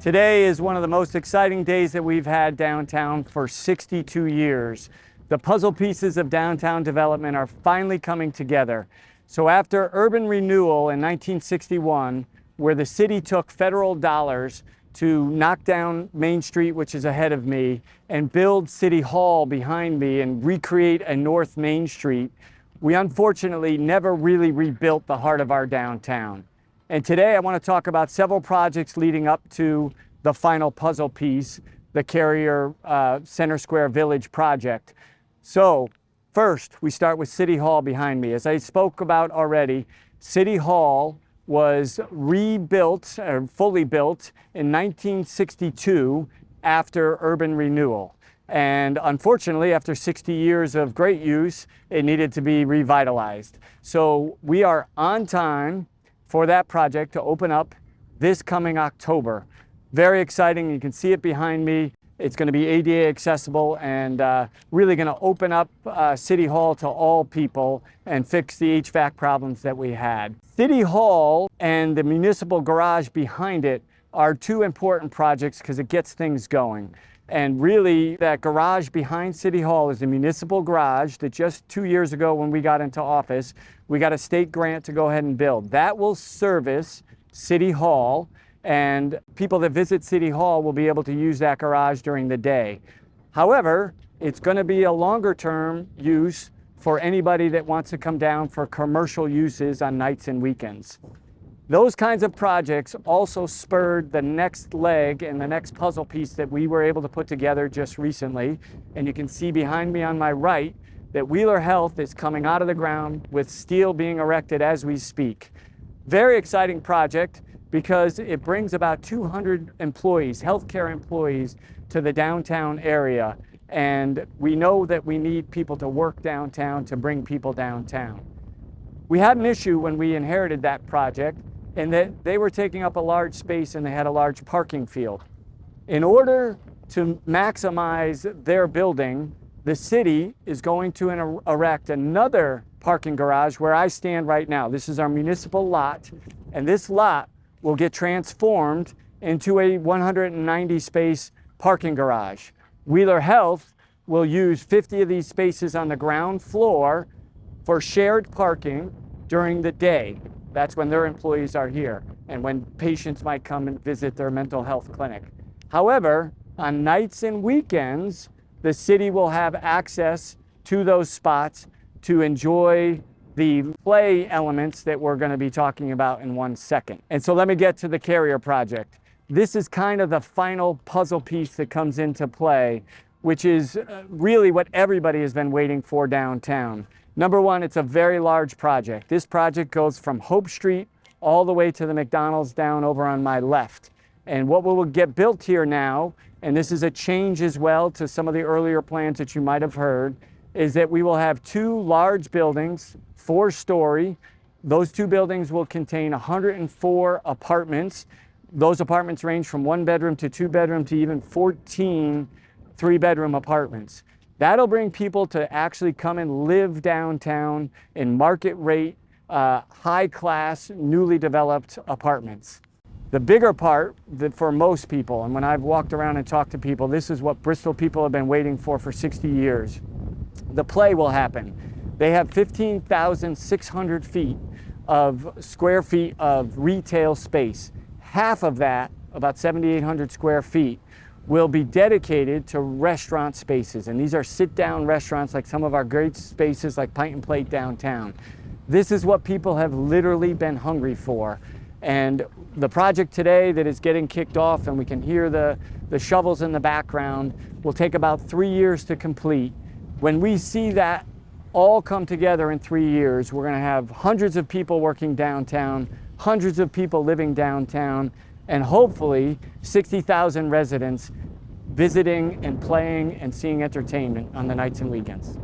Today is one of the most exciting days that we've had downtown for 62 years. The puzzle pieces of downtown development are finally coming together. So after urban renewal in 1961, where the city took federal dollars to knock down Main Street, which is ahead of me, and build City Hall behind me and recreate a North Main Street, we unfortunately never really rebuilt the heart of our downtown. And today I want to talk about several projects leading up to the final puzzle piece, the Carrier Center Square Village project. So first, we start with City Hall behind me. As I spoke about already, City Hall was rebuilt, or fully built, in 1962 after urban renewal. And unfortunately, after 60 years of great use, it needed to be revitalized. So we are on time for that project to open up this coming October. Very exciting. You can see it behind me. It's going to be ADA accessible and really going to open up City Hall to all people and fix the HVAC problems that we had. City Hall and the municipal garage behind it are two important projects because it gets things going. And really, that garage behind City Hall is a municipal garage that just 2 years ago when we got into office, we got a state grant to go ahead and build. That will service City Hall, and people that visit City Hall will be able to use that garage during the day. However, it's going to be a longer term use for anybody that wants to come down for commercial uses on nights and weekends. Those kinds of projects also spurred the next leg and the next puzzle piece that we were able to put together just recently. And you can see behind me on my right that Wheeler Health is coming out of the ground with steel being erected as we speak. Very exciting project because it brings about 200 employees, healthcare employees, to the downtown area. And we know that we need people to work downtown to bring people downtown. We had an issue when we inherited that project, and that they were taking up a large space and they had a large parking field. In order to maximize their building, the city is going to erect another parking garage where I stand right now. This is our municipal lot, and this lot will get transformed into a 190 space parking garage. Wheeler Health will use 50 of these spaces on the ground floor for shared parking during the day. That's when their employees are here and when patients might come and visit their mental health clinic. However, on nights and weekends, the city will have access to those spots to enjoy the play elements that we're going to be talking about in 1 second. And so let me get to the Carrier project. This is kind of the final puzzle piece that comes into play, which is really what everybody has been waiting for downtown. Number one, it's a very large project. This project goes from Hope Street all the way to the McDonald's down over on my left. And what will get built here now, and this is a change as well to some of the earlier plans that you might have heard, is that we will have two large buildings, 4-story. Those two buildings will contain 104 apartments. Those apartments range from 1-bedroom to 2-bedroom to even 14 3-bedroom apartments. That'll bring people to actually come and live downtown in market rate, high-class, newly developed apartments. The bigger part for most people, and when I've walked around and talked to people, this is what Bristol people have been waiting for 60 years. The play will happen. They have 15,600 square feet of retail space. Half of that, about 7,800 square feet, will be dedicated to restaurant spaces. And these are sit-down restaurants like some of our great spaces like Pint and Plate downtown. This is what people have literally been hungry for. And the project today that is getting kicked off, and we can hear the shovels in the background, will take about 3 years to complete. When we see that all come together in 3 years, we're going to have hundreds of people working downtown, hundreds of people living downtown, and hopefully 60,000 residents visiting and playing and seeing entertainment on the nights and weekends.